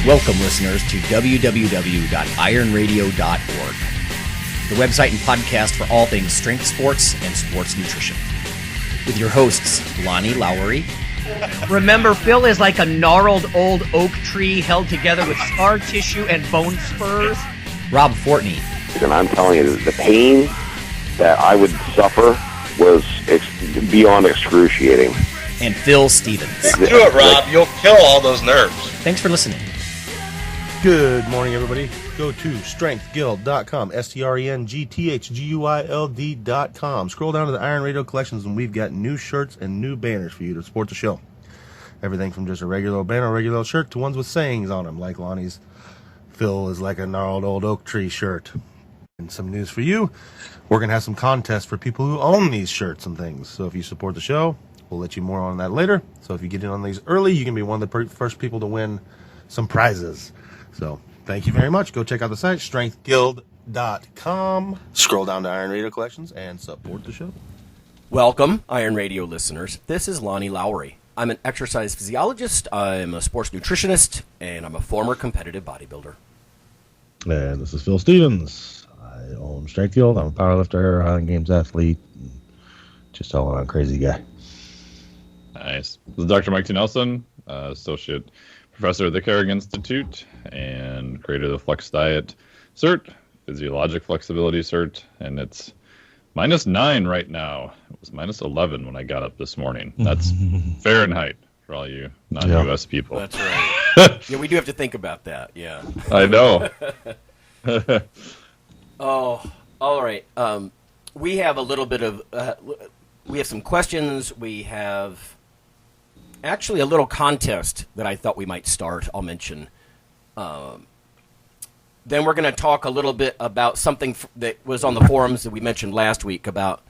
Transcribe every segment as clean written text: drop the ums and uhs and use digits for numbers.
Welcome, listeners, to www.ironradio.org, the website and podcast for all things strength sports and sports nutrition. With your hosts, Lonnie Lowery. Remember, Phil is like a gnarled old oak tree held together with scar tissue and bone spurs. Rob Fortney. And I'm telling you, the pain that I would suffer was beyond excruciating. And Phil Stevens. Do it, Rob. You'll kill all those nerves. Thanks for listening. Good morning, everybody. Go to strengthguild.com, strengthguild.com. Scroll down to the Iron Radio collections, and we've got new shirts and new banners for you to support the show. Everything from just a regular banner, regular shirt, to ones with sayings on them, like Lonnie's Phil is like a gnarled old oak tree shirt. And some news for you, we're going to have some contests for people who own these shirts and things. So if you support the show, we'll let you more on that later. So if you get in on these early, you can be one of the first people to win some prizes. So thank you very much. Go check out the site, strengthguild.com. Scroll down to Iron Radio Collections and support the show. Welcome, Iron Radio listeners. This is Lonnie Lowery. I'm an exercise physiologist, I'm a sports nutritionist, and I'm a former competitive bodybuilder. And this is Phil Stevens. I own Strength Guild. I'm a powerlifter, Highland Games athlete, just all around crazy guy. Nice. This is Dr. Mike T. Nelson, associate professor at the Carrick Institute and creator of the Flex Diet cert, physiologic flexibility cert, and it's -9 right now. It was -11 when I got up this morning. That's Fahrenheit for all you non-U.S. people. That's right. Yeah, we do have to think about that, yeah. I know. Oh, all right. We have a little bit of, we have some questions. We have actually a little contest that I thought we might start, I'll mention. Then we're going to talk a little bit about something that was on the forums that we mentioned last week about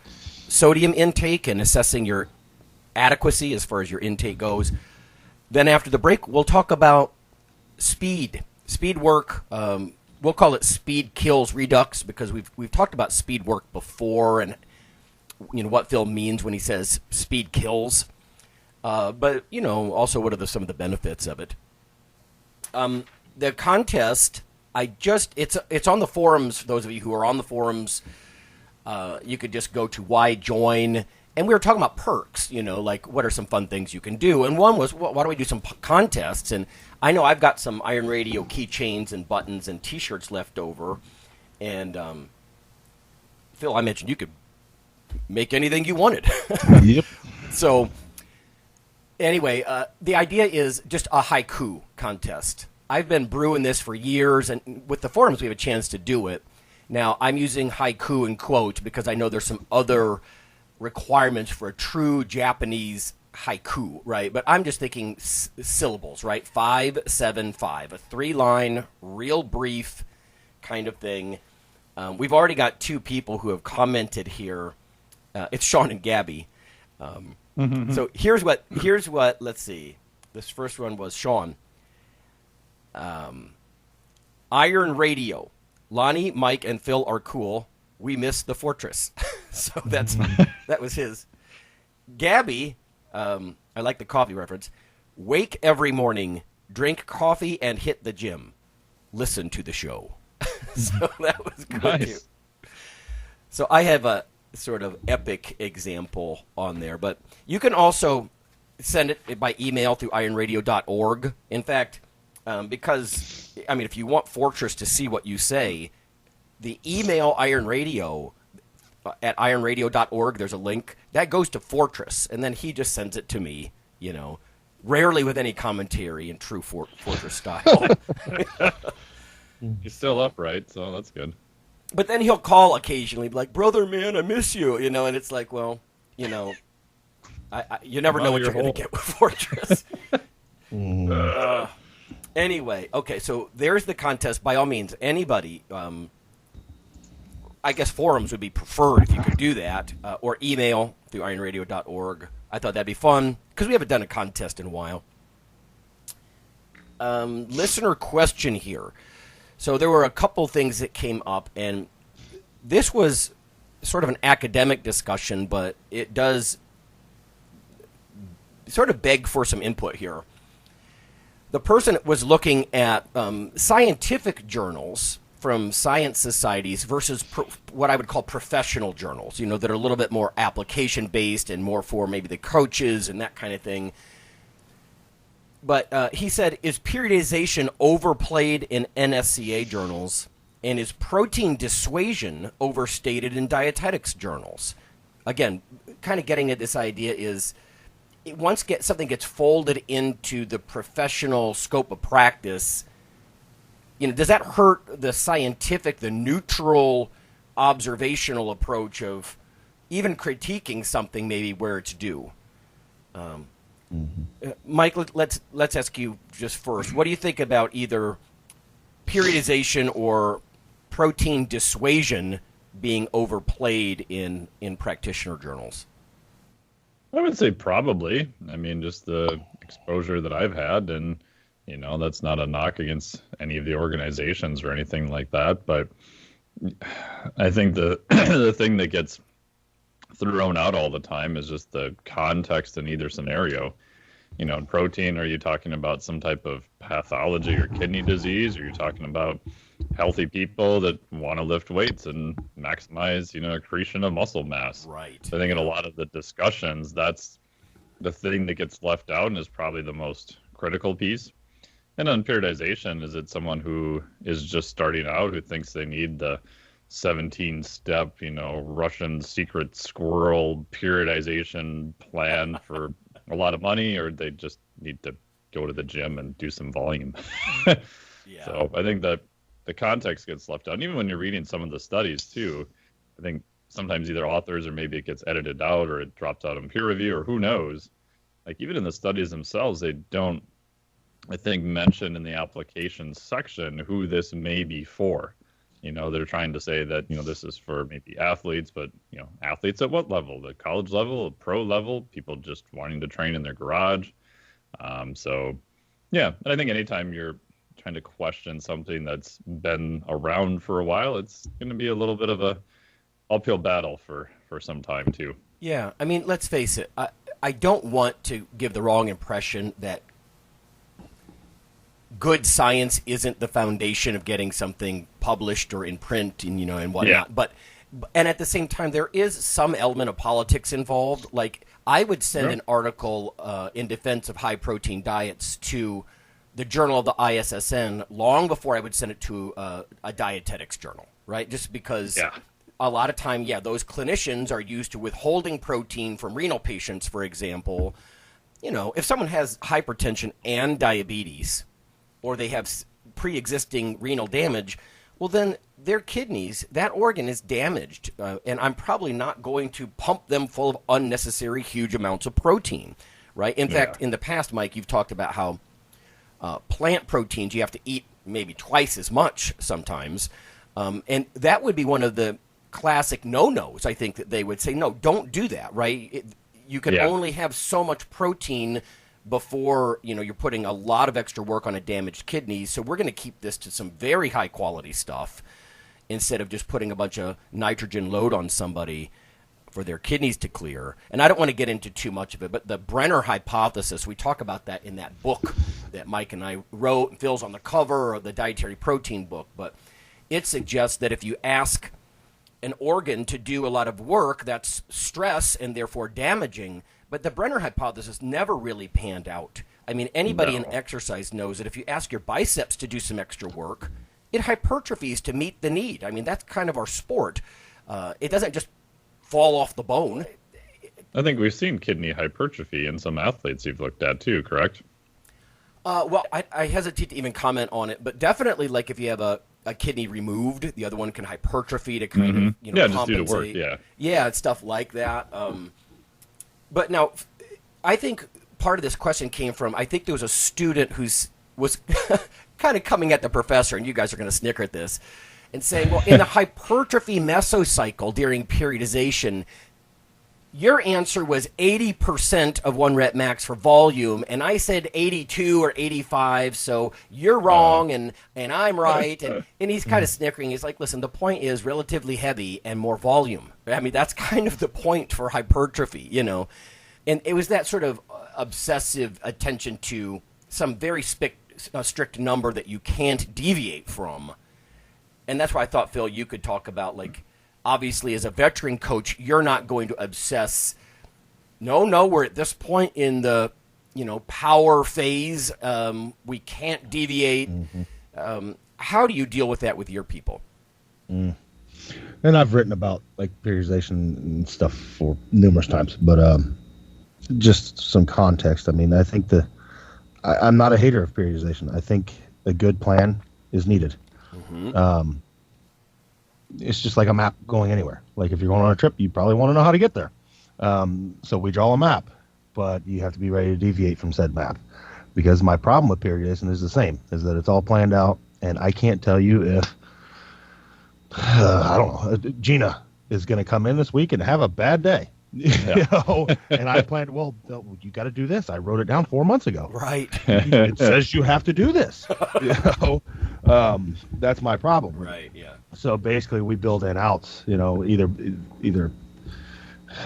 sodium intake and assessing your adequacy as far as your intake goes. Then after the break, we'll talk about speed work. We'll call it speed kills Redux because we've talked about speed work before and you know what Phil means when he says speed kills. But you know also what are some of the benefits of it. The contest, it's on the forums. For those of you who are on the forums, you could just go to why join, and we were talking about perks. You know, like what are some fun things you can do, and one was why don't we do some contests? And I know I've got some Iron Radio keychains and buttons and T-shirts left over, and Phil, I mentioned you could make anything you wanted. Yep. So anyway, the idea is just a haiku contest. I've been brewing this for years, and with the forums we have a chance to do it. Now, I'm using haiku in quote because I know there's some other requirements for a true Japanese haiku, right? But I'm just thinking syllables, right? 5-7-5, a 3-line, real brief kind of thing. We've already got 2 people who have commented here. It's Sean and Gabby. So here's what, let's see. This first one was Sean. Iron Radio. Lonnie, Mike, and Phil are cool. We miss the fortress. So that was his. Gabby, I like the coffee reference. Wake every morning, drink coffee, and hit the gym. Listen to the show. So that was good. Nice. Too. So I have a sort of epic example on there, but you can also send it by email through ironradio.org. In fact, because, I mean, if you want Fortress to see what you say, the email Iron Radio at ironradio.org, there's a link. That goes to Fortress, and then he just sends it to me, you know, rarely with any commentary in true Fortress style. He's still upright, so that's good. But then he'll call occasionally, be like, brother, man, I miss you, you know, and it's like, well, you know, you never know what you're going to get with Fortress. Anyway, okay, so there's the contest. By all means, anybody, I guess forums would be preferred if you could do that, or email through ironradio.org. I thought that'd be fun, because we haven't done a contest in a while. Listener question here. So there were a couple things that came up, and this was sort of an academic discussion, but it does sort of beg for some input here. the person was looking at scientific journals from science societies versus what I would call professional journals, that are a little bit more application-based and more for maybe the coaches and that kind of thing. But he said, is periodization overplayed in NSCA journals, and is protein dissuasion overstated in dietetics journals? Again, kind of getting at this idea is once something gets folded into the professional scope of practice, does that hurt the scientific, the neutral, observational approach of even critiquing something maybe where it's due? Mike, let's ask you just first. What do you think about either periodization or protein dissuasion being overplayed in practitioner journals? I would say probably. I mean, just the exposure that I've had, and that's not a knock against any of the organizations or anything like that. But I think the the thing that gets thrown out all the time is just the context in either scenario. In protein, are you talking about some type of pathology or kidney disease? Or are you talking about healthy people that want to lift weights and maximize, accretion of muscle mass? Right. So I think in a lot of the discussions, that's the thing that gets left out and is probably the most critical piece. And on periodization, is it someone who is just starting out who thinks they need the 17-step, Russian secret squirrel periodization plan for a lot of money, or they just need to go to the gym and do some volume? Yeah. So I think that the context gets left out. And even when you're reading some of the studies too, I think sometimes either authors or maybe it gets edited out or it drops out in peer review or who knows. Like even in the studies themselves, they don't, I think, mention in the application section who this may be for. They're trying to say that, this is for maybe athletes, but, athletes at what level? The college level, pro level, people just wanting to train in their garage. So, yeah, and I think anytime you're trying to question something that's been around for a while, it's going to be a little bit of a uphill battle for some time, too. Yeah, I mean, let's face it. I don't want to give the wrong impression that good science isn't the foundation of getting something published or in print and and whatnot. Yeah. And at the same time, there is some element of politics involved. Like I would send an article in defense of high protein diets to the Journal of the ISSN long before I would send it to a dietetics journal, right? Just because a lot of time, those clinicians are used to withholding protein from renal patients, for example. If someone has hypertension and diabetes, or they have pre-existing renal damage, well, then their kidneys, that organ is damaged, and I'm probably not going to pump them full of unnecessary huge amounts of protein, right? In fact, in the past, Mike, you've talked about how plant proteins, you have to eat maybe twice as much sometimes, and that would be one of the classic no-nos, I think, that they would say, no, don't do that, right? You can only have so much protein before you're putting a lot of extra work on a damaged kidney. So we're going to keep this to some very high quality stuff instead of just putting a bunch of nitrogen load on somebody for their kidneys to clear. And I don't want to get into too much of it, but the Brenner hypothesis, we talk about that in that book that Mike and I wrote, and Phil's on the cover of the dietary protein book. But it suggests that if you ask an organ to do a lot of work, that's stress and therefore damaging. But the Brenner hypothesis never really panned out. I mean, anybody in exercise knows that if you ask your biceps to do some extra work, it hypertrophies to meet the need. I mean, that's kind of our sport. It doesn't just fall off the bone. I think we've seen kidney hypertrophy in some athletes you've looked at too, correct? Well, I hesitate to even comment on it, but definitely, like if you have a kidney removed, the other one can hypertrophy to kind of just compensate. do the work, and stuff like that. But now, I think part of this question came from, I think there was a student was kind of coming at the professor, and you guys are going to snicker at this, and saying, well, in the hypertrophy mesocycle during periodization, your answer was 80% of 1 rep max for volume, and I said 82 or 85, so you're wrong, and I'm right. And he's kind of snickering. He's like, listen, the point is relatively heavy and more volume. I mean, that's kind of the point for hypertrophy, And it was that sort of obsessive attention to some very strict number that you can't deviate from. And that's why I thought, Phil, you could talk about, like, obviously as a veteran coach, you're not going to obsess. No, we're at this point in the, power phase. We can't deviate. Mm-hmm. How do you deal with that with your people? And I've written about like periodization and stuff for numerous times, but just some context. I mean, I think I'm not a hater of periodization. I think a good plan is needed. Mm-hmm. It's just like a map going anywhere. Like if you're going on a trip, you probably want to know how to get there. So we draw a map, but you have to be ready to deviate from said map. Because my problem with periodization is the same, is that it's all planned out, and I can't tell you if I don't know, Gina is going to come in this week and have a bad day. Yeah. And I planned, you got to do this. I wrote it down 4 months ago. Right. It says you have to do this. That's my problem. Right, yeah. So basically we build in outs, either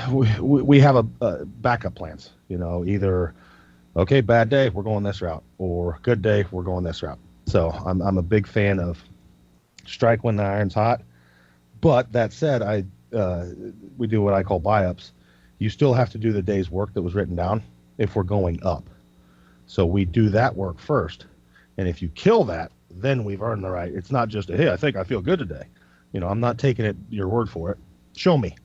we have a backup plans, either, okay, bad day, we're going this route, or good day, we're going this route. So I'm a big fan of strike when the iron's hot. But that said, we do what I call buy-ups. You still have to do the day's work that was written down if we're going up. So we do that work first. And if you kill that, then we've earned the right. It's not just hey, I think I feel good today. I'm not taking your word for it. Show me.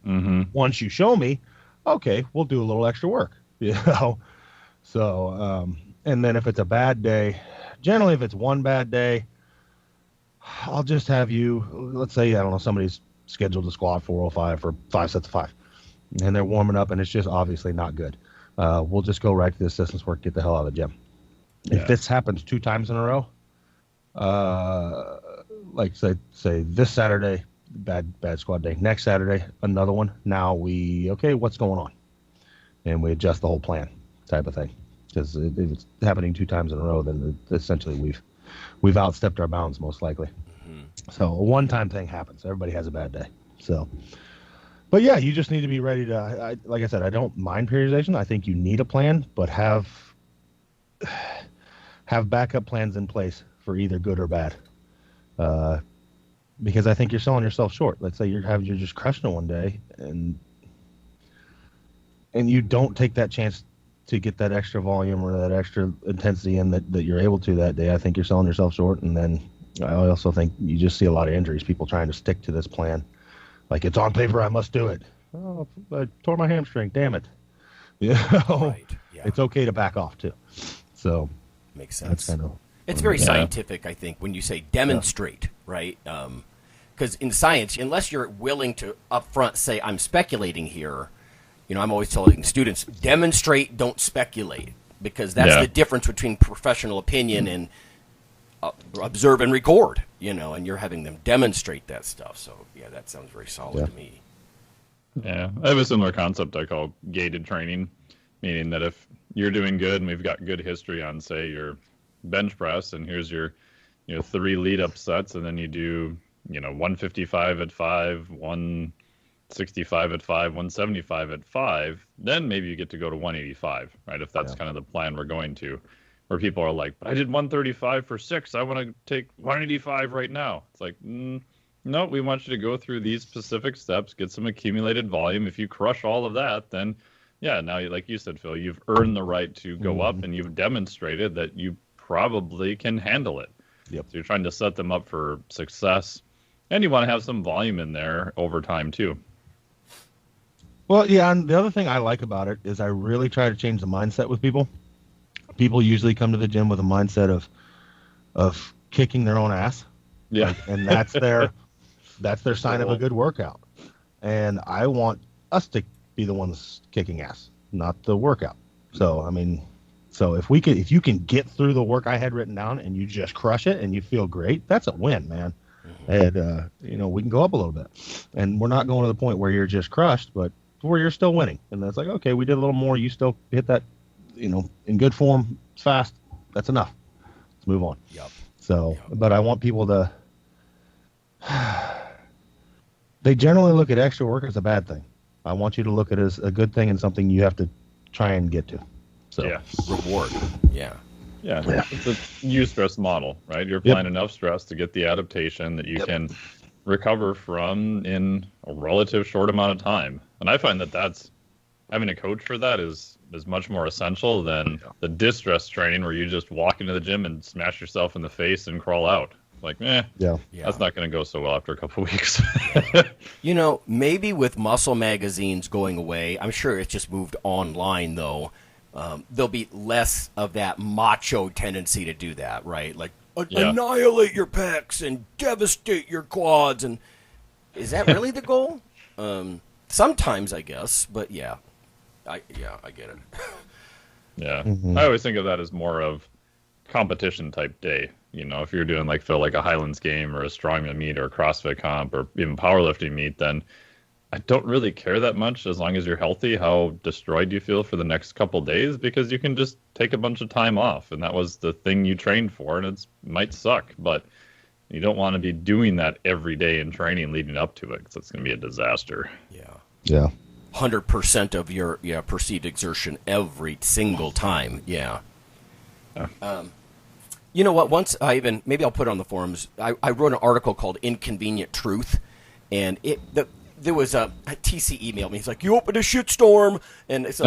Mm-hmm. Once you show me, okay, we'll do a little extra work. So, and then if it's a bad day, generally if it's one bad day, I'll just have you, let's say, I don't know, somebody's scheduled to squat 405 for 5 sets of 5, and they're warming up, and it's just obviously not good. We'll just go right to the assistance work, get the hell out of the gym. Yeah. If this happens 2 times in a row, like say this Saturday, bad squat day. Next Saturday, another one. Now what's going on? And we adjust the whole plan type of thing. Because if it's happening 2 times in a row, then essentially we've outstepped our bounds most likely. Mm-hmm. So a one-time thing happens. Everybody has a bad day. So, but yeah, you just need to be ready to. Like I said, I don't mind periodization. I think you need a plan, but have backup plans in place for either good or bad. Because I think you're selling yourself short. Let's say you're just crushing it one day, and you don't take that chance to get that extra volume or that extra intensity in that you're able to that day. I think you're selling yourself short. And then I also think you just see a lot of injuries, people trying to stick to this plan. Like, it's on paper, I must do it. Oh, I tore my hamstring, damn it. Right. Yeah. It's okay to back off too. So makes sense. It's very scientific, I think, when you say demonstrate, right? Because in science, unless you're willing to upfront say, I'm speculating here, I'm always telling students, demonstrate, don't speculate, because that's the difference between professional opinion and observe and record, and you're having them demonstrate that stuff. So, yeah, that sounds very solid to me. Yeah, I have a similar concept I call gated training, meaning that if you're doing good and we've got good history on, say, your bench press, and here's your 3 lead-up sets, and then you do 155 at 5, 165 at 5, 175 at 5, then maybe you get to go to 185, right? If that's kind of the plan we're going to, where people are like, but I did 135 for 6, I want to take 185 right now. It's like, no, we want you to go through these specific steps, get some accumulated volume. If you crush all of that, then now, like you said, Phil, you've earned the right to go up, and you've demonstrated that you probably can handle it. Yep. So you're trying to set them up for success, and you want to have some volume in there over time too. Well, yeah, and the other thing I like about it is I really try to change the mindset with people. People usually come to the gym with a mindset of kicking their own ass. Yeah. And that's their sign of a good workout. And I want us to be the ones kicking ass, not the workout. So, I mean, if you can get through the work I had written down and you just crush it and you feel great, that's a win, man. And, we can go up a little bit. And we're not going to the point where you're just crushed, but where you're still winning. And that's like, okay, we did a little more. You still hit that, in good form, fast. That's enough. Let's move on. Yep. So, but I want people to, they generally look at extra work as a bad thing. I want you to look at it as a good thing and something you have to try and get to. So, reward. Yeah. Yeah, it's a eustress model, right? You're applying enough stress to get the adaptation that you can recover from in a relative short amount of time. And I find that that's having a coach for that is much more essential than the distress training where you just walk into the gym and smash yourself in the face and crawl out. Like, that's not going to go so well after a couple of weeks. Maybe with muscle magazines going away, I'm sure it's just moved online, though. There'll be less of that macho tendency to do that, right? Like, annihilate your pecs and devastate your quads. And is that really the goal? Sometimes, I guess, but I get it. Yeah, I always think of that as more of competition type day. If you're doing like a Highlands game or a strongman meet or a CrossFit comp or even powerlifting meet, then I don't really care that much as long as you're healthy, how destroyed you feel for the next couple days, because you can just take a bunch of time off. And that was the thing you trained for, and it might suck, but you don't want to be doing that every day in training leading up to it, because it's going to be a disaster. Yeah. 100% of your perceived exertion every single time. Yeah. You know what? Once maybe I'll put it on the forums. I wrote an article called "Inconvenient Truth," and there was a TC emailed me. He's like, "You opened a shitstorm," and so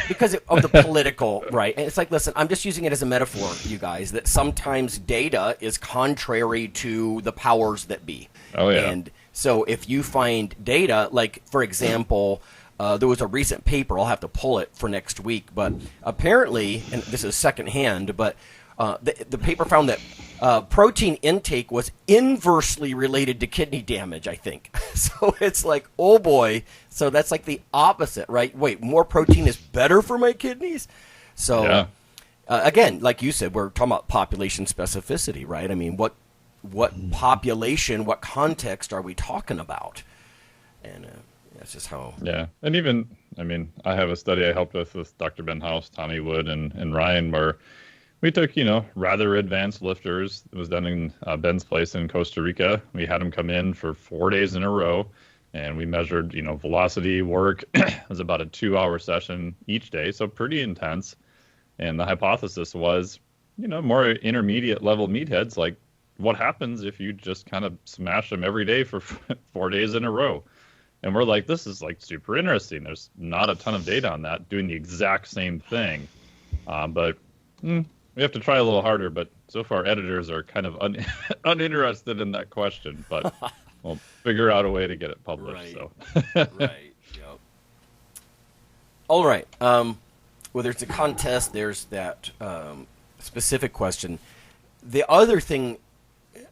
because of the political, right? And it's like, listen, I'm just using it as a metaphor, you guys, that sometimes data is contrary to the powers that be. Oh yeah. And so if you find data, like for example. There was a recent paper, I'll have to pull it for next week, but apparently, and this is secondhand, but the paper found that protein intake was inversely related to kidney damage, I think. So it's like, oh boy, so that's like the opposite, right? Wait, more protein is better for my kidneys? So again, like you said, we're talking about population specificity, right? I mean, what population, what context are we talking about? And that's just how. Yeah, and even, I have a study I helped with Dr. Ben House, Tommy Wood, and Ryan, where we took, rather advanced lifters. It was done in Ben's place in Costa Rica. We had them come in for 4 days in a row, and we measured, velocity work. It was about a 2-hour session each day, so pretty intense. And the hypothesis was, more intermediate level meatheads, like what happens if you just kind of smash them every day for 4 days in a row? And we're like, this is like super interesting. There's not a ton of data on that doing the exact same thing. But we have to try a little harder. But so far, editors are kind of uninterested in that question. But we'll figure out a way to get it published. Right. So. Right. Yep. All right. Well, there's a contest. There's that specific question. The other thing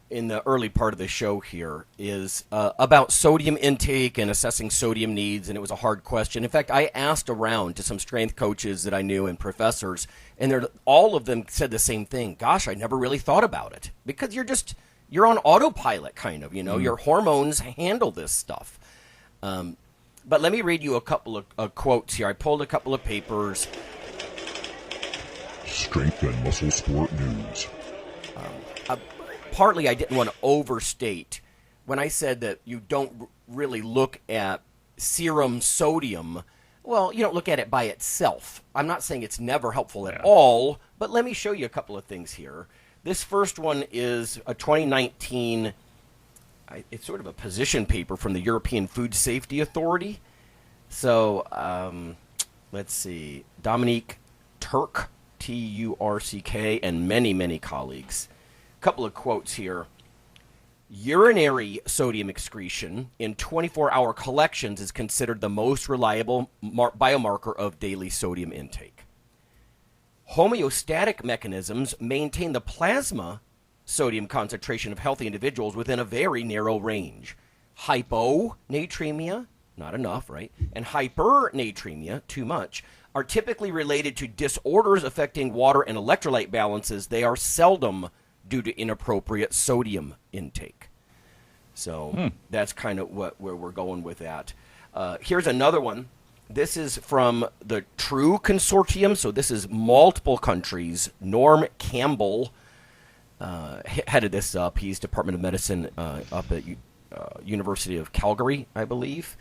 in the early part of the show here is about sodium intake and assessing sodium needs, and it was a hard question. In fact, I asked around to some strength coaches that I knew and professors, and all of them said the same thing. Gosh, I never really thought about it, because you're on autopilot, kind of. Your hormones handle this stuff. But let me read you a couple of quotes here. I pulled a couple of papers. Strength and muscle sport news. Partly I didn't want to overstate when I said that you don't really look at serum sodium. Well, you don't look at it by itself. I'm not saying it's never helpful at all, but let me show you a couple of things here. This first one is a 2019, it's sort of a position paper from the European Food Safety Authority. So let's see, Dominique Turk, Turck, and many, many colleagues. Couple of quotes here. Urinary sodium excretion in 24-hour collections is considered the most reliable biomarker of daily sodium intake. Homeostatic mechanisms maintain the plasma sodium concentration of healthy individuals within a very narrow range. Hyponatremia, not enough, right? And hypernatremia, too much, are typically related to disorders affecting water and electrolyte balances. They are seldom due to inappropriate sodium intake. So that's kind of where we're going with that. Here's another one. This is from the True Consortium. So this is multiple countries. Norm Campbell headed this up. He's Department of Medicine up at University of Calgary, I believe.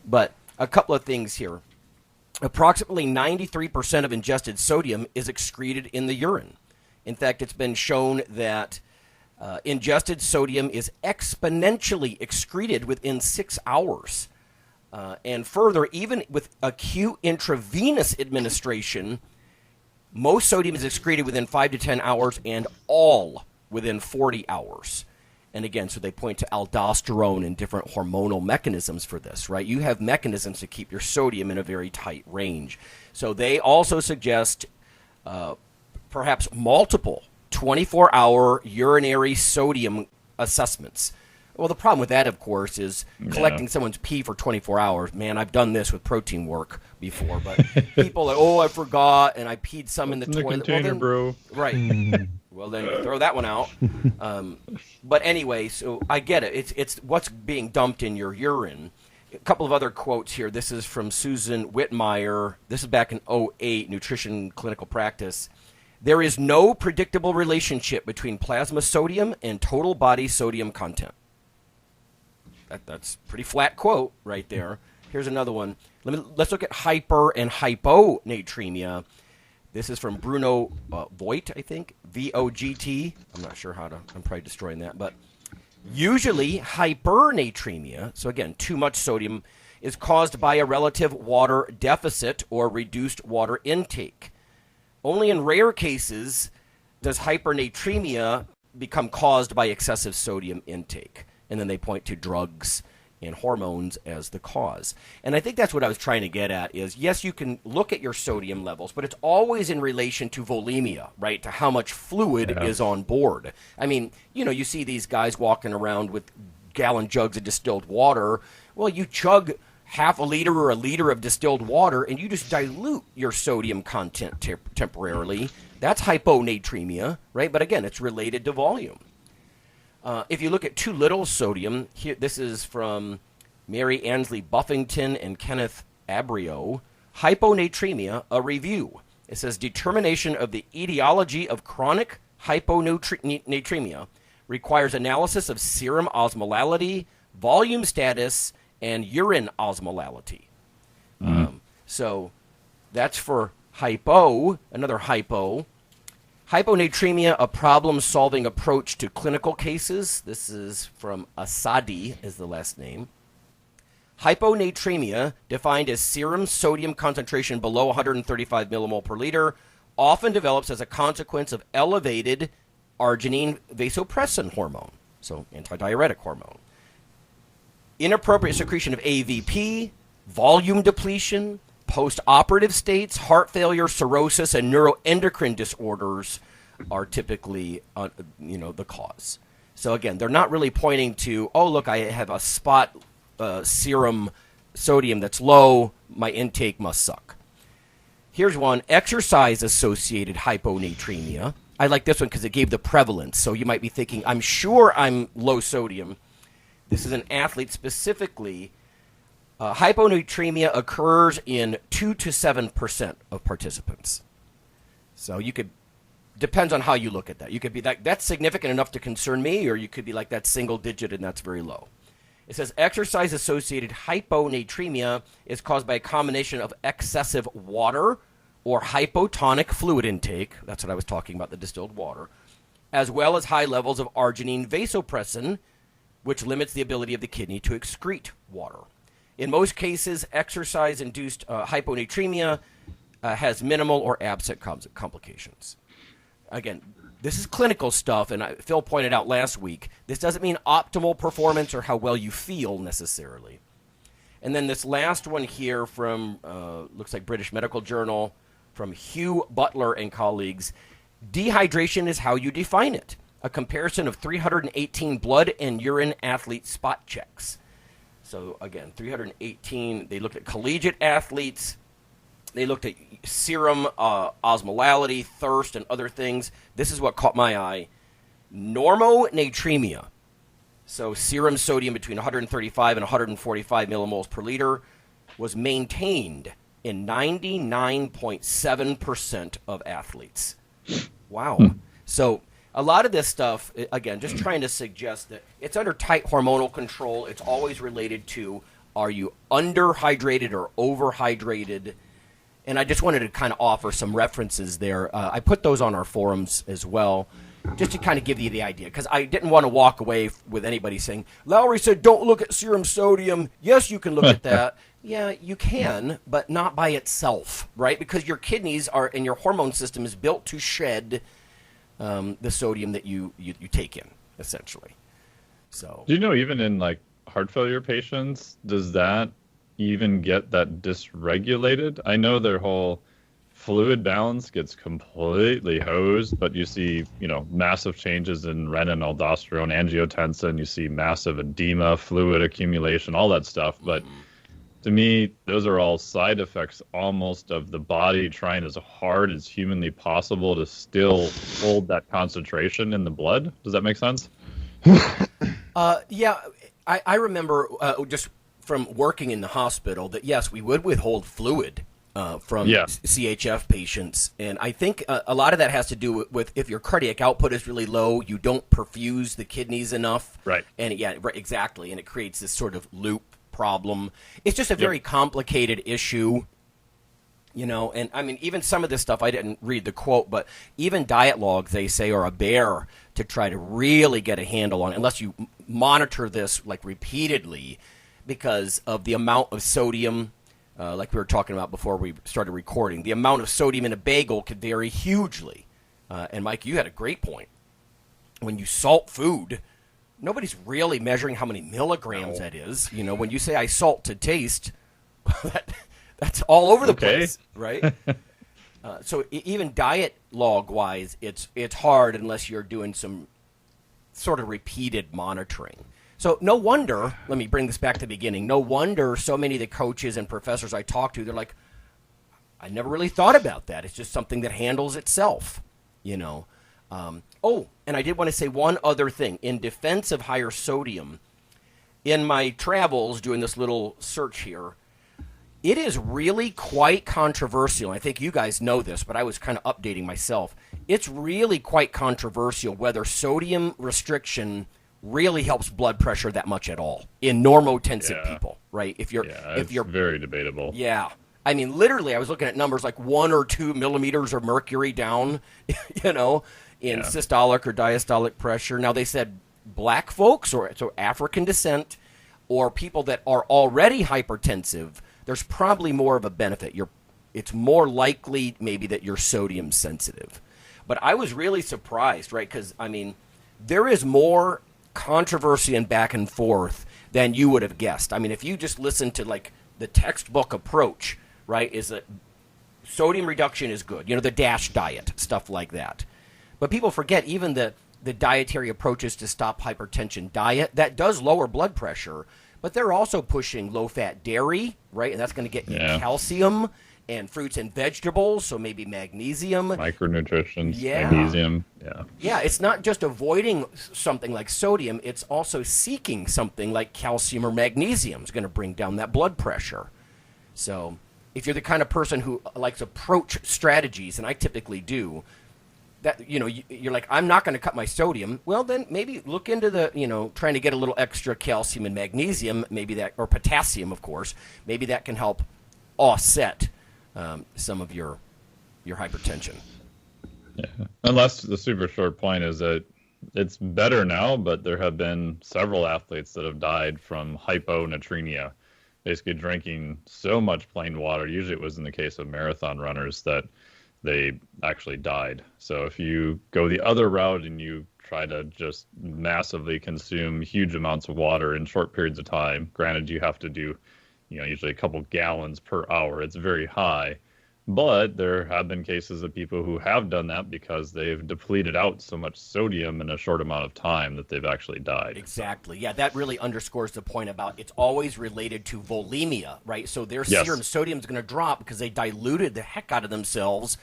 But a couple of things here. approximately 93% of ingested sodium is excreted in the urine. In fact, it's been shown that ingested sodium is exponentially excreted within 6 hours. And further, even with acute intravenous administration, most sodium is excreted within 5 to 10 hours and all within 40 hours. And again, so they point to aldosterone and different hormonal mechanisms for this, right? You have mechanisms to keep your sodium in a very tight range. So they also suggest perhaps multiple 24-hour urinary sodium assessments. Well, the problem with that, of course, is collecting someone's pee for 24 hours. Man, I've done this with protein work before, but people are, I forgot, and I peed some in the toilet. Container, bro. Right. Well, then throw that one out. But anyway, so I get it. It's what's being dumped in your urine. A couple of other quotes here. This is from Susan Whitmire. This is back in 2008, Nutrition Clinical Practice. There is no predictable relationship between plasma sodium and total body sodium content. That's a pretty flat quote right there. Here's another one. Let's look at hyper and hyponatremia. This is from Bruno Voigt, I think. VOGT. I'm not sure I'm probably destroying that. But usually hypernatremia, so again, too much sodium, is caused by a relative water deficit or reduced water intake. Only in rare cases does hypernatremia become caused by excessive sodium intake. And then they point to drugs and hormones as the cause. And I think that's what I was trying to get at is, yes, you can look at your sodium levels, but it's always in relation to volemia, right, to how much fluid is on board. I mean, you see these guys walking around with gallon jugs of distilled water. Well, you chug half a liter or a liter of distilled water, and you just dilute your sodium content temporarily. That's hyponatremia, right? But again, it's related to volume. If you look at too little sodium, here, this is from Mary Ansley Buffington and Kenneth Abrio, Hyponatremia, a Review. It says, determination of the etiology of chronic hyponatremia requires analysis of serum osmolality, volume status, and urine osmolality. So that's for hypo, another hypo. Hyponatremia, a problem-solving approach to clinical cases. This is from Asadi, is the last name. Hyponatremia, defined as serum sodium concentration below 135 millimole per liter, often develops as a consequence of elevated arginine vasopressin hormone, so antidiuretic hormone. Inappropriate secretion of AVP, volume depletion, post-operative states, heart failure, cirrhosis, and neuroendocrine disorders are typically, the cause. So again, they're not really pointing to, oh, look, I have a spot serum sodium that's low, my intake must suck. Here's one, exercise-associated hyponatremia. I like this one because it gave the prevalence. So you might be thinking, I'm sure I'm low sodium. This is an athlete specifically. Hyponatremia occurs in 2 to 7% of participants. So depends on how you look at that. You could be like, that's significant enough to concern me, or you could be like, that's single digit and that's very low. It says exercise-associated hyponatremia is caused by a combination of excessive water or hypotonic fluid intake, that's what I was talking about, the distilled water, as well as high levels of arginine vasopressin, which limits the ability of the kidney to excrete water. In most cases, exercise-induced hyponatremia has minimal or absent complications. Again, this is clinical stuff, and Phil pointed out last week, this doesn't mean optimal performance or how well you feel necessarily. And then this last one here from, looks like British Medical Journal, from Hugh Butler and colleagues, dehydration is how you define it. A comparison of 318 blood and urine athlete spot checks. So again, 318, they looked at collegiate athletes, they looked at serum osmolality, thirst, and other things. This is what caught my eye. Normonatremia, so serum sodium between 135 and 145 millimoles per liter, was maintained in 99.7% of athletes. Wow. So a lot of this stuff, again, just trying to suggest that it's under tight hormonal control. It's always related to, are you underhydrated or overhydrated? And I just wanted to kind of offer some references there. I put those on our forums as well, just to kind of give you the idea. Because I didn't want to walk away with anybody saying, Lowry said don't look at serum sodium. Yes, you can look at that. Yeah, you can, but not by itself, right? Because your kidneys are, and your hormone system is built to shed the sodium that you take in, essentially. So, do you know, even in like heart failure patients, does that even get that dysregulated? I know their whole fluid balance gets completely hosed, but you see, massive changes in renin, aldosterone, angiotensin. You see massive edema, fluid accumulation, all that stuff. But to me, those are all side effects almost of the body trying as hard as humanly possible to still hold that concentration in the blood. Does that make sense? Yeah, I remember just from working in the hospital that, yes, we would withhold fluid from CHF patients. And I think a lot of that has to do with if your cardiac output is really low, you don't perfuse the kidneys enough. Right. And exactly. And it creates this sort of loop problem. It's just a very complicated issue, and I mean, even some of this stuff, I didn't read the quote, but even diet logs, they say, are a bear to try to really get a handle on, unless you monitor this like repeatedly, because of the amount of sodium, like we were talking about before we started recording. The amount of sodium in a bagel could vary hugely. And Mike, you had a great point. When you salt food, nobody's really measuring how many milligrams that is. When you say I salt to taste, that's all over the place, right? So even diet log-wise, it's hard unless you're doing some sort of repeated monitoring. So no wonder, let me bring this back to the beginning, no wonder so many of the coaches and professors I talk to, they're like, I never really thought about that. It's just something that handles itself, and I did want to say one other thing. In defense of higher sodium, in my travels doing this little search here, it is really quite controversial. I think you guys know this, but I was kind of updating myself. It's really quite controversial whether sodium restriction really helps blood pressure that much at all in normotensive people, right? If you're very debatable. Yeah. I mean, literally, I was looking at numbers like 1 or 2 millimeters of mercury down, in systolic or diastolic pressure. Now, they said black folks, so African descent, or people that are already hypertensive, there's probably more of a benefit. It's more likely maybe that you're sodium sensitive. But I was really surprised, right? Because, I mean, there is more controversy and back and forth than you would have guessed. I mean, if you just listen to, like, the textbook approach, right, is that sodium reduction is good. The DASH diet, stuff like that. But people forget even the dietary approaches to stop hypertension diet, that does lower blood pressure, but they're also pushing low-fat dairy, right? And that's going to get you calcium, and fruits and vegetables, so maybe magnesium. Micronutrition, magnesium. Yeah, it's not just avoiding something like sodium, it's also seeking something like calcium or magnesium. It's going to bring down that blood pressure. So if you're the kind of person who likes approach strategies, and I typically do, that you're like, I'm not going to cut my sodium. Well, then maybe look into the trying to get a little extra calcium and magnesium, maybe that, or potassium, of course. Maybe that can help offset some of your hypertension. Yeah. Unless the super short point is that it's better now, but there have been several athletes that have died from hyponatremia, basically drinking so much plain water. Usually it was in the case of marathon runners that they actually died. So if you go the other route and you try to just massively consume huge amounts of water in short periods of time, granted you have to do, usually a couple gallons per hour. It's very high. But there have been cases of people who have done that because they've depleted out so much sodium in a short amount of time that they've actually died. Exactly. Yeah, that really underscores the point about it's always related to volemia, right? So their serum sodium is going to drop because they diluted the heck out of themselves.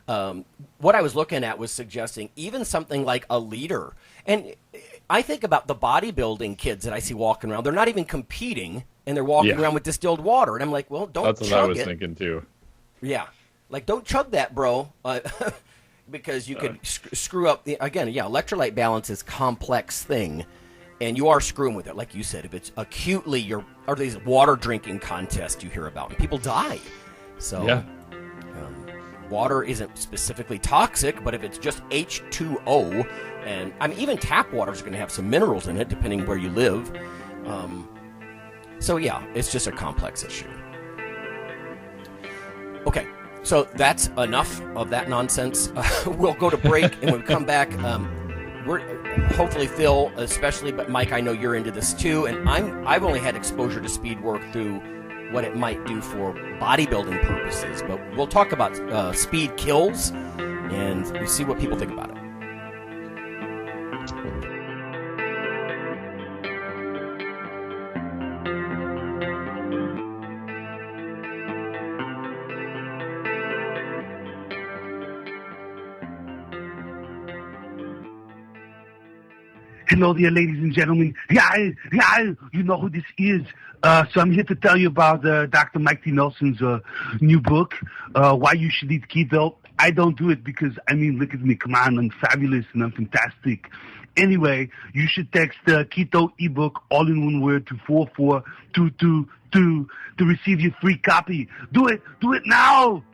What I was looking at was suggesting even something like a liter. And I think about the bodybuilding kids that I see walking around. They're not even competing, and they're walking around with distilled water. And I'm like, well, don't chug it. That's what I was thinking, too. Yeah. Like, don't chug that, bro, because you could screw up. Electrolyte balance is a complex thing, and you are screwing with it. Like you said, if it's acutely or these water drinking contests you hear about, and people die So Yeah. water isn't specifically toxic, but if it's just H2O, and I mean, even tap water is going to have some minerals in it, depending where you live. So yeah, it's just a complex issue. Okay, so that's enough of that nonsense. We'll go to break, and when we come back, we're hopefully Phil, especially, but Mike, I know you're into this too, and I've only had exposure to speed work through what it might do for bodybuilding purposes, but we'll talk about speed kills, and we see what people think about it. Hello there, ladies and gentlemen. Yeah, you know who this is. So I'm here to tell you about Dr. Mike T. Nelson's new book, Why You Should Eat Keto. I don't do it because, I mean, look at me. Come on, I'm fabulous and I'm fantastic. Anyway, you should text the Keto ebook, all in one word, to 44222 to receive your free copy. Do it now!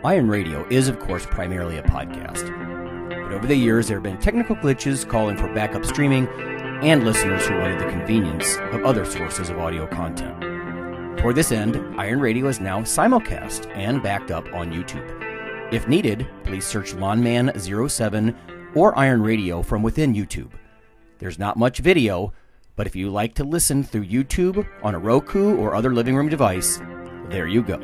Iron Radio is, of course, primarily a podcast. But over the years, there have been technical glitches calling for backup streaming and listeners who wanted the convenience of other sources of audio content. Toward this end, Iron Radio is now simulcast and backed up on YouTube. If needed, please search Lawnman07 or Iron Radio from within YouTube. There's not much video, but if you like to listen through YouTube on a Roku or other living room device, there you go.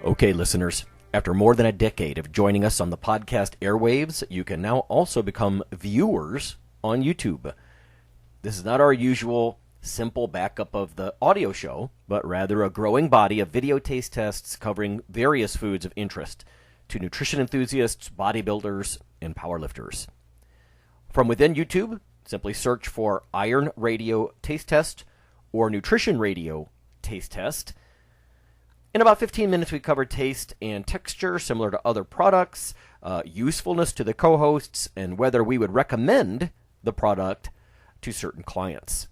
Okay, listeners, after more than a decade of joining us on the podcast airwaves, you can now also become viewers on YouTube. This is not our usual simple backup of the audio show, but rather a growing body of video taste tests covering various foods of interest to nutrition enthusiasts, bodybuilders, and powerlifters. From within YouTube, simply search for Iron Radio Taste Test or Nutrition Radio Taste Test. In about 15 minutes, we cover taste and texture similar to other products, usefulness to the co-hosts, and whether we would recommend the product to certain clients.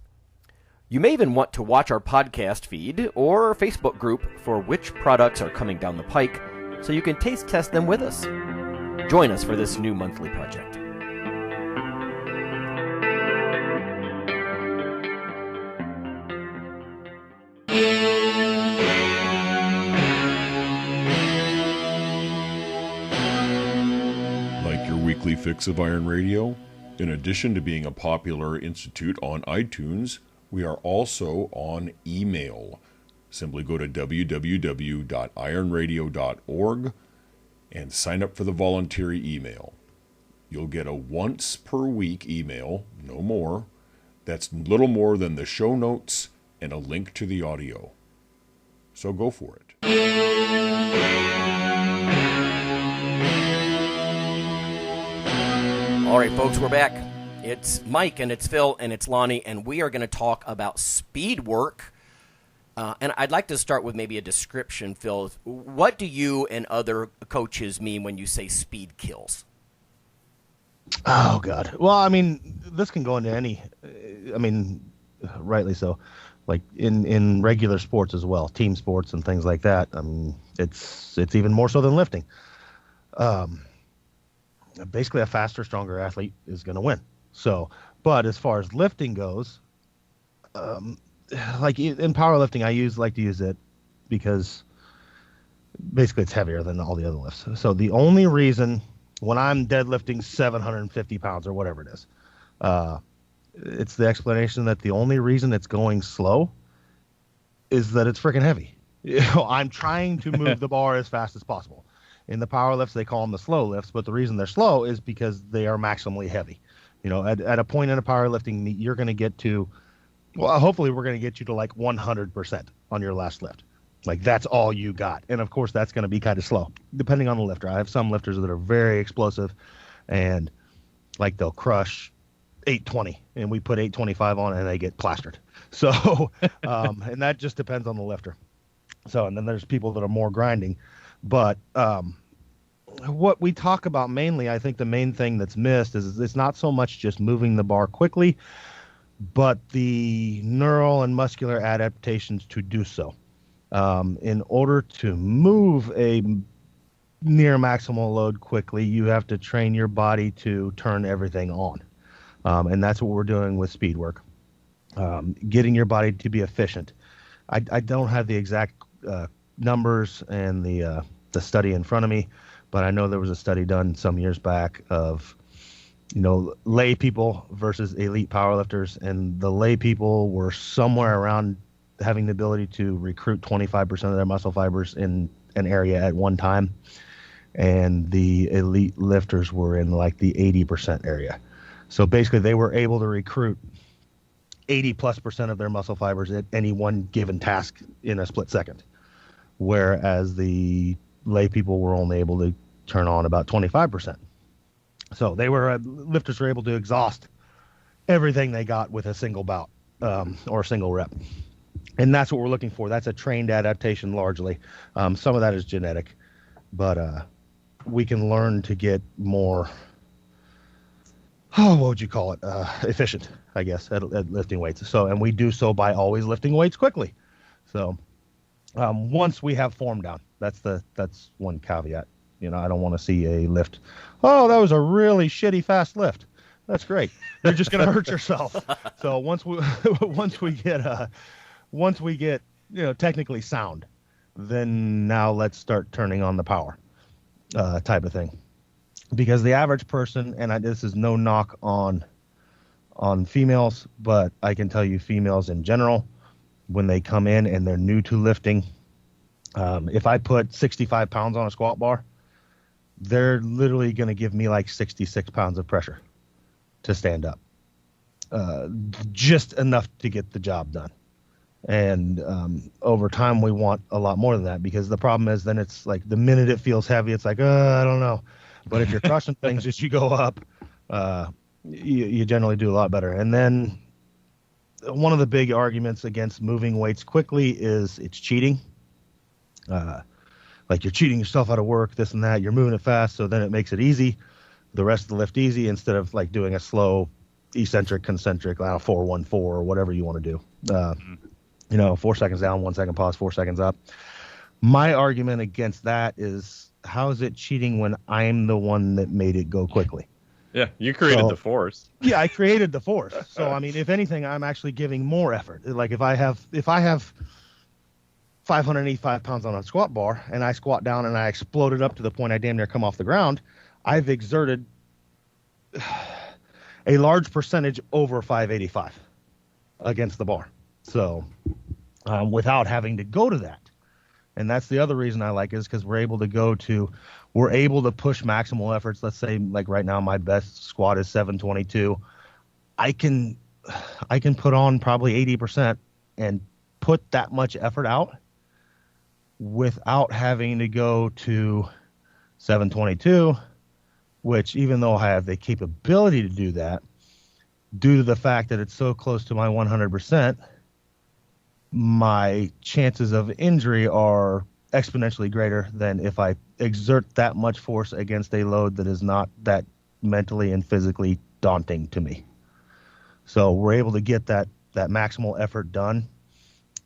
You may even want to watch our podcast feed or Facebook group for which products are coming down the pike so you can taste test them with us. Join us for this new monthly project. Weekly fix of Iron Radio. In addition to being a popular institute on iTunes, we are also on email. Simply go to www.ironradio.org and sign up for the voluntary email. You'll get a once per week email, no more. That's little more than the show notes and a link to the audio. So go for it. All right, folks, we're back. It's Mike, and it's Phil, and it's Lonnie, and we are going to talk about speed work. And I'd like to start with maybe a description, Phil. What do you and other coaches mean when you say speed kills? Oh, God. Well, I mean, this can go into any, I mean, rightly so, like in regular sports as well, team sports and things like that. I mean, it's even more so than lifting. Basically, a faster, stronger athlete is going to win. So, but as far as lifting goes, like in powerlifting, I like to use it because basically it's heavier than all the other lifts. So the only reason when I'm deadlifting 750 pounds or whatever it is, it's the explanation that the only reason it's going slow is that it's freaking heavy. You know, I'm trying to move the bar as fast as possible. In the power lifts, they call them the slow lifts, but the reason they're slow is because they are maximally heavy. You know, at a point in a powerlifting meet, you're going to get to, well, hopefully we're going to get you to like 100% on your last lift. Like that's all you got. And of course, that's going to be kind of slow, depending on the lifter. I have some lifters that are very explosive and like they'll crush 820 and we put 825 on and they get plastered. So, and that just depends on the lifter. So, and then there's people that are more grinding. But what we talk about mainly, I think the main thing that's missed is it's not so much just moving the bar quickly, but the neural and muscular adaptations to do so. In order to move a near maximal load quickly, you have to train your body to turn everything on. And that's what we're doing with speed work. Getting your body to be efficient. I don't have the exact numbers and the study in front of me, but I know there was a study done some years back of, lay people versus elite powerlifters, and the lay people were somewhere around having the ability to recruit 25% of their muscle fibers in an area at one time, and the elite lifters were in like the 80% area. So basically they were able to recruit 80+% of their muscle fibers at any one given task in a split second, whereas the lay people were only able to turn on about 25%. So they were lifters were able to exhaust everything they got with a single bout or a single rep, and that's what we're looking for. That's a trained adaptation largely. Some of that is genetic, but we can learn to get more. What would you call it? Efficient, I guess, at lifting weights. So, and we do so by always lifting weights quickly. So, once we have form down, that's one caveat. I don't want to see a lift. Oh, that was a really shitty fast lift. That's great. You're just going to hurt yourself. So once we get technically sound, then now let's start turning on the power, type of thing. Because the average person, and this is no knock on females, but I can tell you females in general, when they come in and they're new to lifting, if I put 65 pounds on a squat bar, they're literally going to give me like 66 pounds of pressure to stand up, just enough to get the job done. And over time, we want a lot more than that, because the problem is then it's like the minute it feels heavy, it's like, I don't know. But if you're crushing things as you go up, you generally do a lot better. And then one of the big arguments against moving weights quickly is it's cheating. Like you're cheating yourself out of work, this and that. You're moving it fast, so then it makes it easy. The rest of the lift easy instead of like doing a slow, eccentric, concentric, 4-1-4 or whatever you want to do. 4 seconds down, 1 second pause, 4 seconds up. My argument against that is, how is it cheating when I'm the one that made it go quickly? Yeah, you created the force. Yeah, I created the force. So I mean, if anything, I'm actually giving more effort. Like if I have 585 pounds on a squat bar and I squat down and I explode it up to the point I damn near come off the ground, I've exerted a large percentage over 585 against the bar. So without having to go to that. And that's the other reason I like it, is because we're able to push maximal efforts. Let's say like right now, my best squat is 722. I can put on probably 80% and put that much effort out without having to go to 722, which even though I have the capability to do that, due to the fact that it's so close to my 100%, my chances of injury are exponentially greater than if I exert that much force against a load that is not that mentally and physically daunting to me. So we're able to get that maximal effort done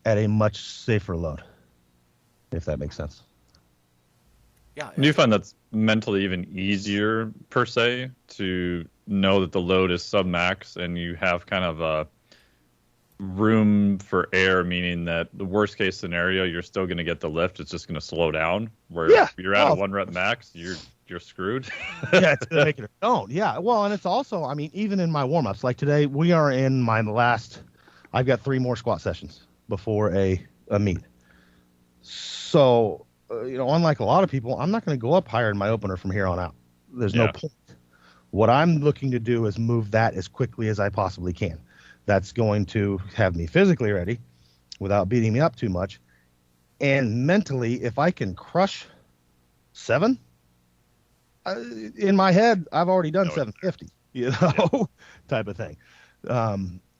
at a much safer load, if that makes sense. Yeah. Do you find that's mentally even easier, per se, to know that the load is sub-max and you have kind of a room for error, meaning that the worst case scenario, you're still going to get the lift, it's just going to slow down, where if you're at a 1 rep max, you're screwed? Yeah, it's going to make it a don't. Yeah, well, and it's also, I mean, even in my warm-ups, like today, we are in my last, I've got 3 more squat sessions before a meet. So, unlike a lot of people, I'm not going to go up higher in my opener from here on out. There's no point. What I'm looking to do is move that as quickly as I possibly can. That's going to have me physically ready without beating me up too much. And mentally, if I can crush 7, in my head, I've already done 750, type of thing.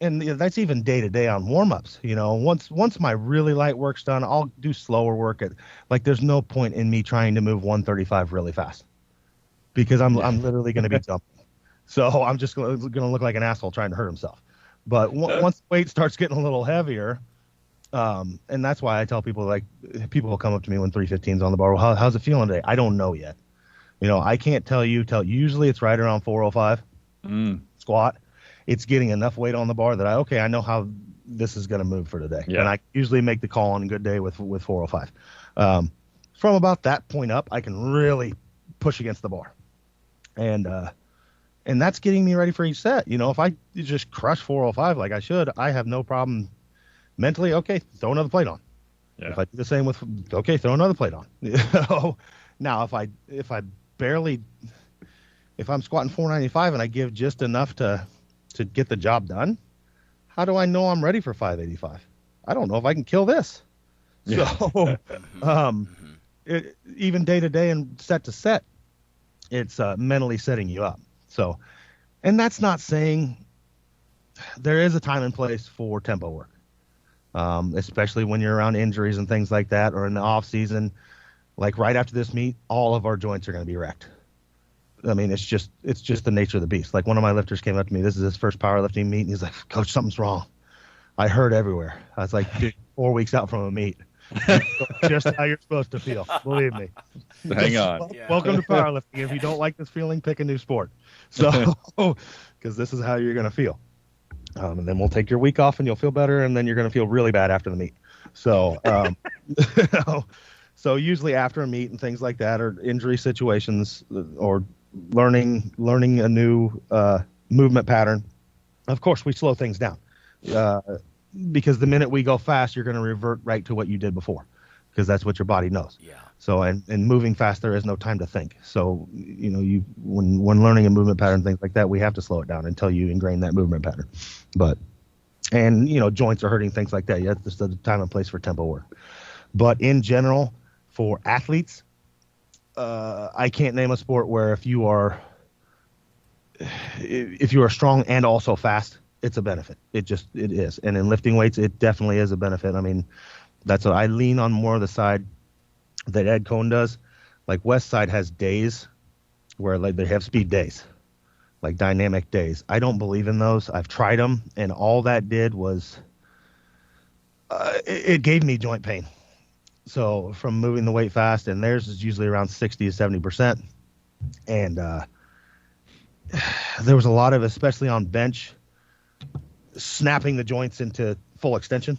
And that's even day to day on warm-ups. Once my really light work's done, I'll do slower work there's no point in me trying to move 135 really fast. because I'm literally going to be jumping. So I'm just going to look like an asshole trying to hurt himself. But once the weight starts getting a little heavier, and that's why I tell people, like, people will come up to me when 315's on the bar. Well, how's it feeling today? I don't know yet. I can't tell you. Usually it's right around 405 squat. It's getting enough weight on the bar that I know how this is going to move for today. Yeah. And I usually make the call on a good day with 405. From about that point up, I can really push against the bar. And that's getting me ready for each set. If I just crush 405 like I should, I have no problem mentally. Okay, throw another plate on. Yeah. If I do the same with, okay, throw another plate on. Now, if I'm squatting 495 and I give just enough to get the job done, how do I know I'm ready for 585? I don't know if I can kill this. Yeah. So, even day to day and set to set, it's mentally setting you up. So, and that's not saying there is a time and place for tempo work, especially when you're around injuries and things like that, or in the off season. Like right after this meet, all of our joints are going to be wrecked. I mean, it's just the nature of the beast. Like one of my lifters came up to me. This is his first powerlifting meet, and he's like, "Coach, something's wrong. I hurt everywhere." I was like, "Dude, 4 weeks out from a meet, just how you're supposed to feel. Believe me." Hang on. Welcome to powerlifting. If you don't like this feeling, pick a new sport. So, because this is how you're going to feel. And then we'll take your week off, and you'll feel better, and then you're going to feel really bad after the meet. So, so usually after a meet and things like that, or injury situations, or learning a new movement pattern, of course we slow things down, because the minute we go fast, you're going to revert right to what you did before, because that's what your body knows. Yeah. So and moving fast, there is no time to think. So when learning a movement pattern, things like that, we have to slow it down until you ingrain that movement pattern. And joints are hurting, things like that. Yeah, there's a time and place for tempo work. But in general, for athletes, I can't name a sport where if you are strong and also fast, it's a benefit. It is. And in lifting weights, it definitely is a benefit. I mean, that's what I lean on, more of the side that Ed Cohn does. Like Westside has days where like they have speed days, like dynamic days. I don't believe in those. I've tried them, and all that did was it gave me joint pain. So from moving the weight fast, and theirs is usually around 60 to 70%. And there was a lot of, especially on bench, snapping the joints into full extension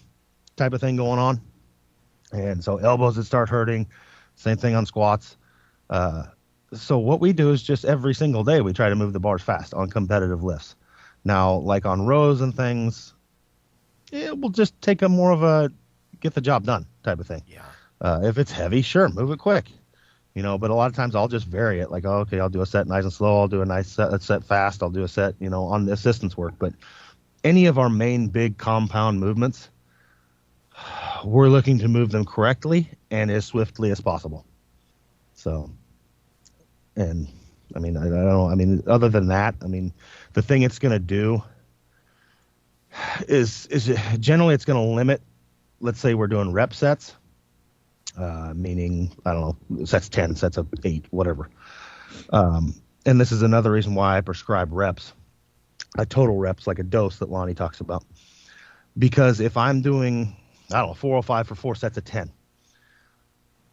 type of thing going on. And so elbows would start hurting. Same thing on squats. So what we do is just every single day we try to move the bars fast on competitive lifts. Now, like on rows and things, it will just take a more of a get the job done type of thing. Yeah. If it's heavy, sure, move it quick. But a lot of times I'll just vary it. Like, okay, I'll do a set nice and slow. I'll do a nice set fast. I'll do a set, on the assistance work. But any of our main big compound movements, we're looking to move them correctly and as swiftly as possible. So, and I mean, other than that, the thing it's going to do is generally it's going to limit, let's say we're doing rep sets, meaning, I don't know, sets 10, sets of 8, whatever. And this is another reason why I prescribe reps, a total reps, like a dose that Lonnie talks about. Because if I'm doing, 405 for 4 sets of 10,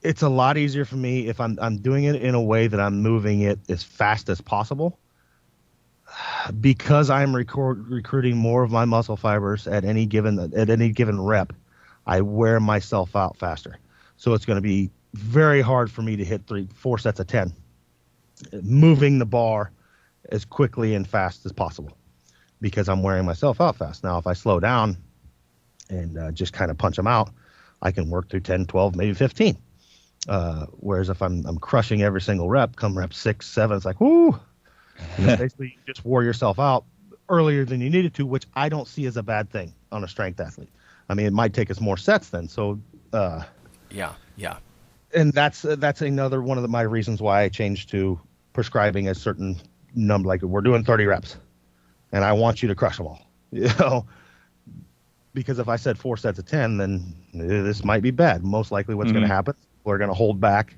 it's a lot easier for me if I'm doing it in a way that I'm moving it as fast as possible, because I'm recruiting more of my muscle fibers at any given rep. I wear myself out faster. So it's going to be very hard for me to hit 4 sets of 10, moving the bar as quickly and fast as possible, because I'm wearing myself out fast. Now, if I slow down and just kind of punch them out, I can work through 10, 12, maybe 15. Whereas if I'm crushing every single rep, come rep 6, 7, it's like, whoo! Basically, you just wore yourself out earlier than you needed to, which I don't see as a bad thing on a strength athlete. It might take us more sets then. So, yeah. And that's another one of my reasons why I changed to prescribing a certain number. Like, we're doing 30 reps, and I want you to crush them all. Because if I said 4 sets of 10, then this might be bad. Most likely, what's going to happen? We're going to hold back.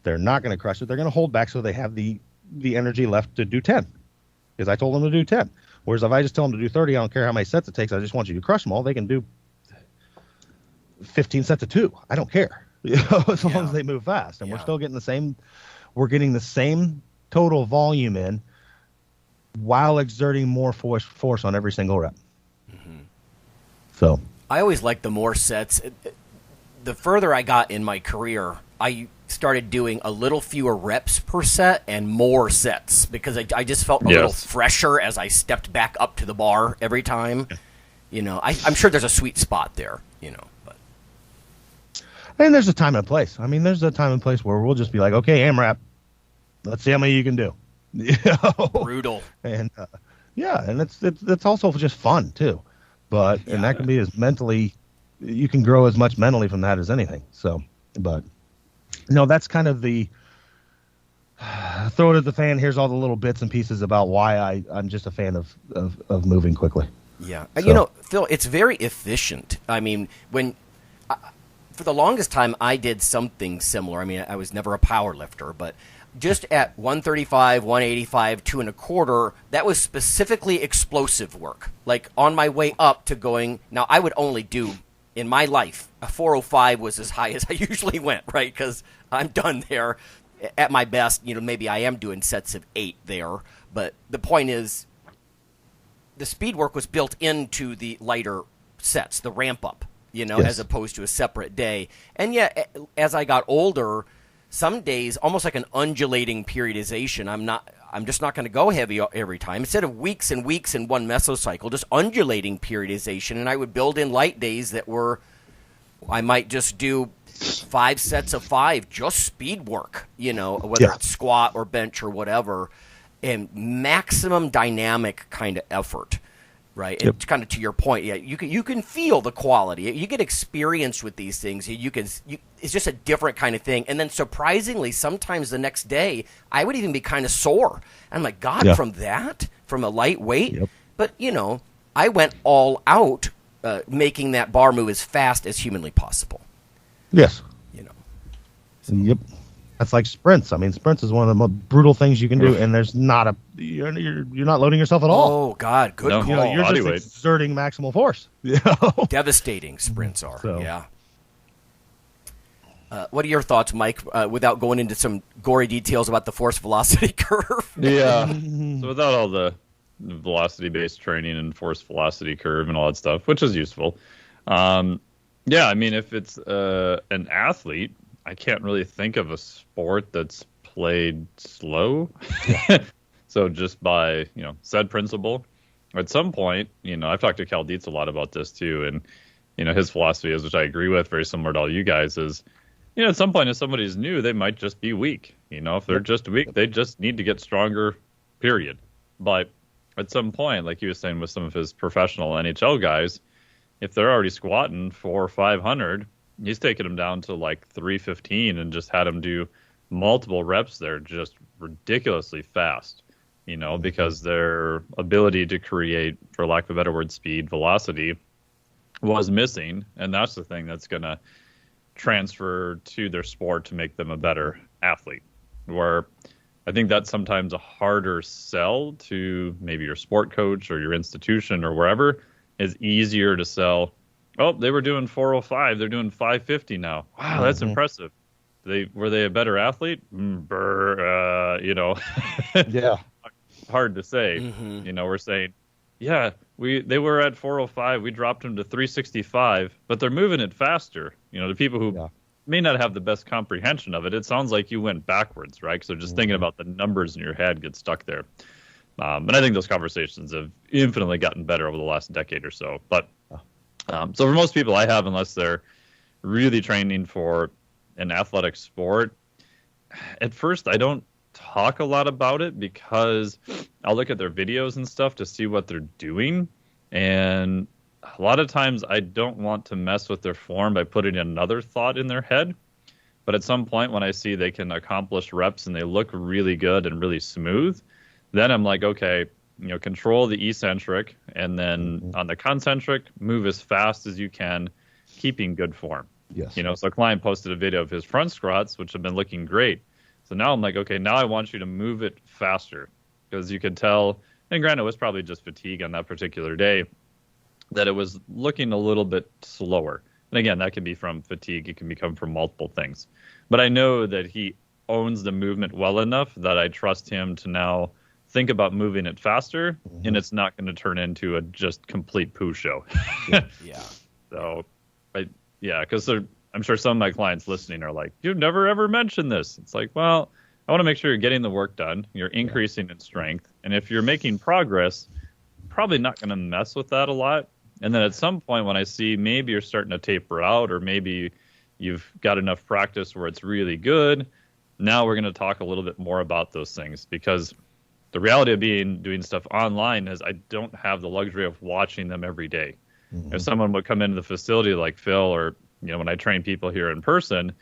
They're not going to crush it. They're going to hold back so they have the the energy left to do 10 because I told them to do 10. Whereas if I just tell them to do 30, I don't care how many sets it takes. I just want you to crush them all. They can do 15 sets of 2. I don't care, as long as they move fast. And we're still getting the same total volume in while exerting more force on every single rep. Mm-hmm. So I always liked the more sets. The further I got in my career, I started doing a little fewer reps per set and more sets because I just felt a little fresher as I stepped back up to the bar every time. I'm sure there's a sweet spot there, but. And there's a time and a place. I mean, there's a time and place where we'll just be like, okay, AMRAP, let's see how many you can do. Brutal. And and it's also just fun too. And that can be as mentally, you can grow as much mentally from that as anything. So, but that's kind of the throw it at the fan. Here's all the little bits and pieces about why I'm just a fan of moving quickly. Yeah. So. Phil, it's very efficient. I mean, for the longest time, I did something similar. I mean, I was never a power lifter, but just at 135, 185, 2 1/4, that was specifically explosive work. Like on my way up to going, now I would only do, in my life, a 405 was as high as I usually went, right? Because I'm done there. At my best, maybe I am doing sets of 8 there. But the point is, the speed work was built into the lighter sets, the ramp up, as opposed to a separate day. And yet, as I got older, some days, almost like an undulating periodization, I'm just not going to go heavy every time. Instead of weeks and weeks in one mesocycle, just undulating periodization. And I would build in light days that I might just do 5 sets of 5, just speed work, whether it's squat or bench or whatever, and maximum dynamic kind of effort. Right, it's kind of to your point. Yeah, you can feel the quality. You get experienced with these things. It's just a different kind of thing. And then surprisingly, sometimes the next day, I would even be kind of sore. I'm like, God, from a lightweight. Yep. But I went all out, making that bar move as fast as humanly possible. Yes. So. Yep. That's like sprints. I mean, sprints is one of the most brutal things you can do, and there's not you're not loading yourself at all. Oh God, good call. You're just exerting maximal force. Devastating sprints are. So. Yeah. What are your thoughts, Mike? Without going into some gory details about the force velocity curve. Yeah. So without all the velocity-based training and force velocity curve and all that stuff, which is useful. I mean, if it's an athlete, I can't really think of a sport that's played slow. So just by, said principle, at some point, I've talked to Cal Dietz a lot about this too. And, his philosophy is, which I agree with, very similar to all you guys, is, at some point, if somebody's new, they might just be weak. If they're just weak, they just need to get stronger, period. But at some point, like he was saying with some of his professional NHL guys, if they're already squatting 400 or 500, he's taken them down to like 315 and just had them do multiple reps there, just ridiculously fast, because their ability to create, for lack of a better word, speed, velocity was missing. And that's the thing that's going to transfer to their sport to make them a better athlete, where I think that's sometimes a harder sell to maybe your sport coach or your institution or wherever. Is easier to sell. Oh, they were doing 405. They're doing 550 now. Wow, that's impressive. Were they a better athlete? Yeah. Hard to say. Mm-hmm. We're saying, they were at 405. We dropped them to 365, but they're moving it faster. The people who may not have the best comprehension of it, it sounds like you went backwards, right? So just thinking about the numbers in your head gets stuck there. And I think those conversations have infinitely gotten better over the last decade or so. But so for most people I have, unless they're really training for an athletic sport, at first I don't talk a lot about it because I'll look at their videos and stuff to see what they're doing. And a lot of times I don't want to mess with their form by putting another thought in their head. But at some point when I see they can accomplish reps and they look really good and really smooth, then I'm like, okay, control the eccentric, and then on the concentric, move as fast as you can, keeping good form. Yes. So a client posted a video of his front squats, which have been looking great. So now I'm like, okay, now I want you to move it faster, because you could tell, and granted, it was probably just fatigue on that particular day, that it was looking a little bit slower. And again, that can be from fatigue. It can become from multiple things. But I know that he owns the movement well enough that I trust him to now think about moving it faster, and it's not going to turn into a just complete poo show. Yeah. So, because I'm sure some of my clients listening are like, you've never ever mentioned this. It's like, well, I want to make sure you're getting the work done. You're increasing in strength. And if you're making progress, probably not going to mess with that a lot. And then at some point when I see maybe you're starting to taper out, or maybe you've got enough practice where it's really good, now we're going to talk a little bit more about those things, because the reality of doing stuff online is I don't have the luxury of watching them every day. If someone would come into the facility like Phil, or when I train people here in person,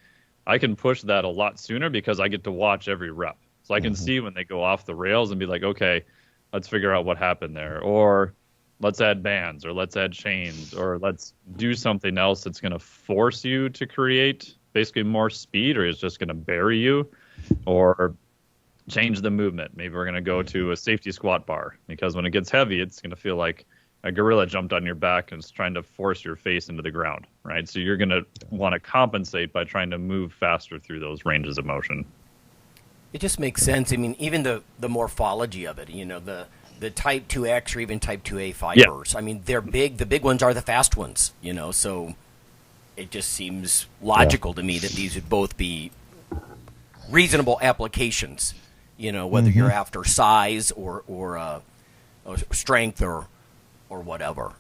I can push that a lot sooner because I get to watch every rep. So I can see when they go off the rails and be like, okay, let's figure out what happened there, or let's add bands, or let's add chains, or let's do something else that's going to force you to create basically more speed, or is just going to bury you, or change the movement. Maybe we're going to go to a safety squat bar, because when it gets heavy, it's going to feel like a gorilla jumped on your back and is trying to force your face into the ground, right? So you're going to want to compensate by trying to move faster through those ranges of motion. It just makes sense. I mean, even the morphology of it, the type 2X or even type 2A fibers. I mean, they're big. The big ones are the fast ones, so it just seems logical to me that these would both be reasonable applications, whether you're after size or strength or whatever,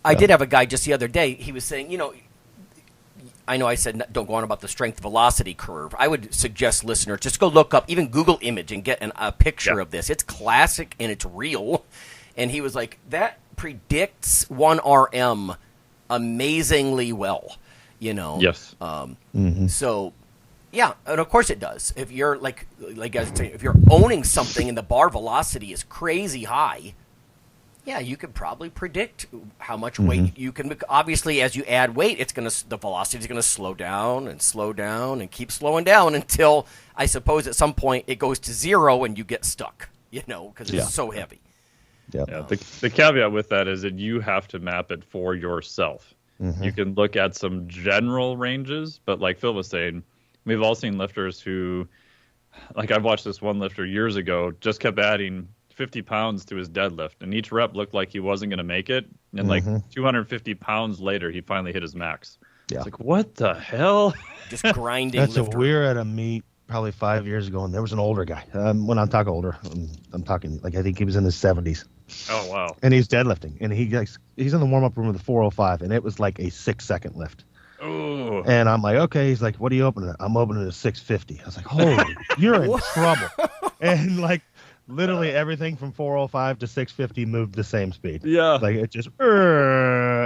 I did have a guy just the other day. He was saying, I know I said don't go on about the strength velocity curve. I would suggest listeners just go look up, even Google image, and get a picture of this. It's classic and it's real. And he was like, that predicts 1RM amazingly well, Yes. So, yeah, and of course it does. If you're like I was saying, if you're owning something and the bar velocity is crazy high, yeah, you could probably predict how much weight you can. Obviously, as you add weight, the velocity is going to slow down and keep slowing down until, I suppose, at some point it goes to zero and you get stuck. Because it's so heavy. Yeah. The caveat with that is that you have to map it for yourself. You can look at some general ranges, but like Phil was saying, we've all seen lifters who, like I've watched this one lifter years ago, just kept adding 50 pounds to his deadlift, and each rep looked like he wasn't going to make it. And like 250 pounds later, he finally hit his max. Yeah. It's like, what the hell? Just grinding. That's lifter. We were at a meet probably 5 years ago, and there was an older guy. When I'm talking older, I'm talking like I think he was in his 70s. Oh, wow. And he's deadlifting, and he's in the warm-up room with the 405, and it was like a 6-second lift. Ooh. And I'm like, okay. He's like, what are you opening? I'm opening a 650. I was like, holy, you're in trouble. And like, literally everything from 405 to 650 moved the same speed. Yeah. Like it just,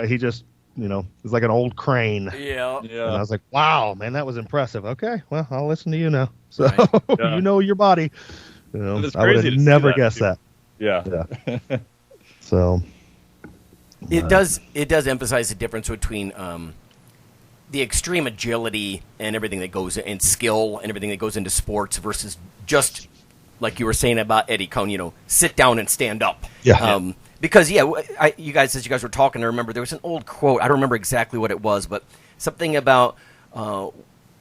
he just, it's like an old crane. Yeah. And I was like, wow, man, that was impressive. Okay, well, I'll listen to you now. So Right. you know your body. I would have never guessed that. Yeah. So it does emphasize the difference between the extreme agility and everything that goes in skill and everything that goes into sports versus just like you were saying about Eddie Cohn, sit down and stand up. Yeah. Because as you guys were talking, I remember there was an old quote. I don't remember exactly what it was, but something about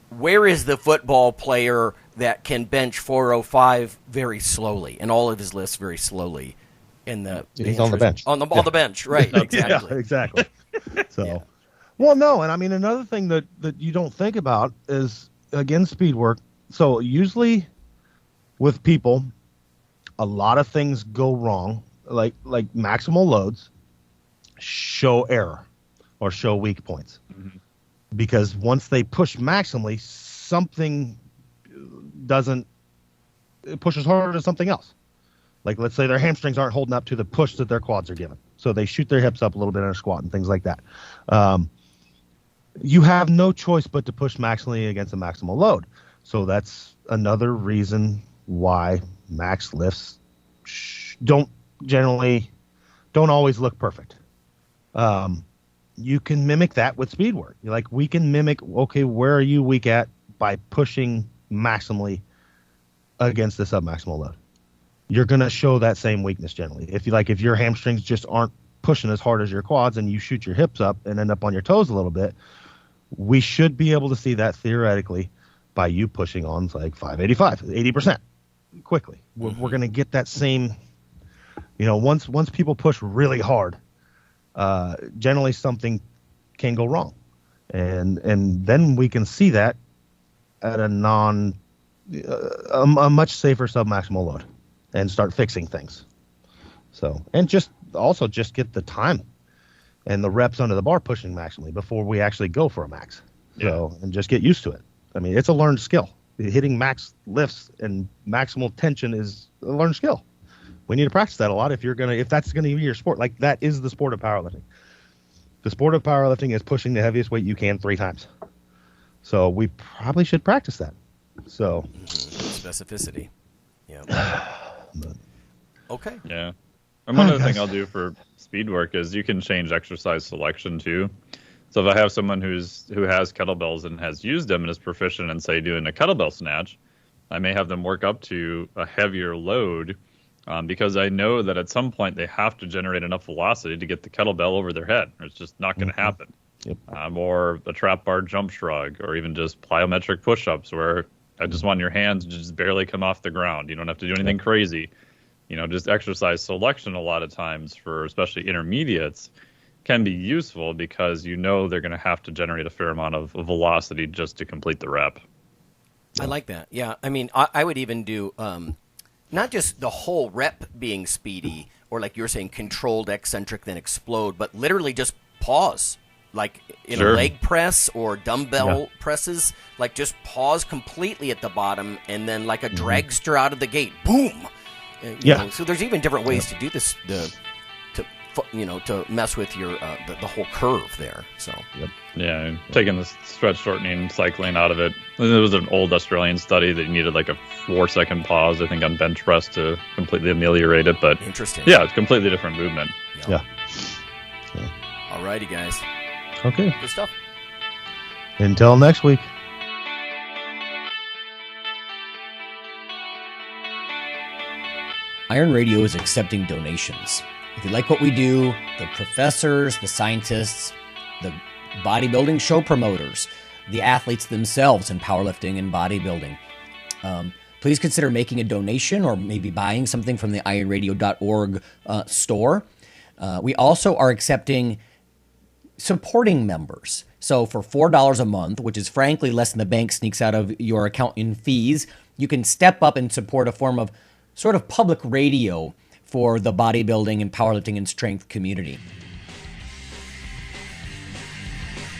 where is the football player that can bench 405 very slowly and all of his lifts very slowly. He's on the bench. On the bench, right? Exactly. Yeah, exactly. So, well, no, and I mean another thing that you don't think about is again speed work. So usually with people, a lot of things go wrong. Like maximal loads show error or show weak points because once they push maximally, something it pushes harder to something else. Like let's say their hamstrings aren't holding up to the push that their quads are given, so they shoot their hips up a little bit in a squat and things like that. You have no choice but to push maximally against a maximal load. So that's another reason why max lifts don't always look perfect. You can mimic that with speed work. Like we can mimic, okay, where are you weak at by pushing maximally against the submaximal load. You're going to show that same weakness generally. If your hamstrings just aren't pushing as hard as your quads and you shoot your hips up and end up on your toes a little bit, we should be able to see that theoretically by you pushing on like 585, 80% quickly. We're going to get that same, once people push really hard, generally something can go wrong. And then we can see that at a much safer submaximal load and start fixing things. So, and just get the time and the reps under the bar pushing maximally before we actually go for a max. So, and just get used to it. I mean, it's a learned skill. Hitting max lifts and maximal tension is a learned skill. We need to practice that a lot if that's going to be your sport. Like, that is the sport of powerlifting. The sport of powerlifting is pushing the heaviest weight you can 3 times. So we probably should practice that. So specificity. Yeah. Okay. Yeah. And one other thing I'll do for speed work is you can change exercise selection too. So if I have someone who has kettlebells and has used them and is proficient in, say, doing a kettlebell snatch, I may have them work up to a heavier load because I know that at some point they have to generate enough velocity to get the kettlebell over their head. It's just not going to happen. Yep. Or a trap bar jump shrug, or even just plyometric push-ups where I just want your hands to just barely come off the ground. You don't have to do anything crazy. Just exercise selection a lot of times for especially intermediates can be useful because they're going to have to generate a fair amount of velocity just to complete the rep. I like that. Yeah. I mean, I would even do not just the whole rep being speedy or like you're saying controlled eccentric then explode, but literally just pause. Like in a leg press or dumbbell presses, like just pause completely at the bottom and then like a dragster out of the gate. Boom! So there's even different ways to do this to mess with your the whole curve there. So yeah, taking the stretch shortening cycling out of it. There was an old Australian study that you needed like a 4-second pause, I think, on bench press to completely ameliorate it. But interesting. Yeah, it's a completely different movement. Yeah. Alrighty, guys. Okay. Good stuff. Until next week. Iron Radio is accepting donations. If you like what we do, the professors, the scientists, the bodybuilding show promoters, the athletes themselves in powerlifting and bodybuilding, please consider making a donation or maybe buying something from the IronRadio.org store. We also are accepting supporting members. So for $4 a month, which is frankly less than the bank sneaks out of your account in fees, you can step up and support a form of sort of public radio for the bodybuilding and powerlifting and strength community.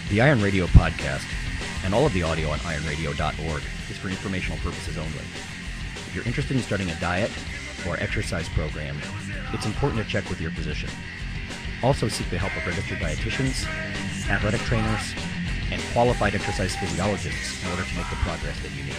The Iron Radio podcast and all of the audio on ironradio.org is for informational purposes only. If you're interested in starting a diet or exercise program, it's important to check with your physician. Also seek the help of registered dietitians, athletic trainers, and qualified exercise physiologists in order to make the progress that you need.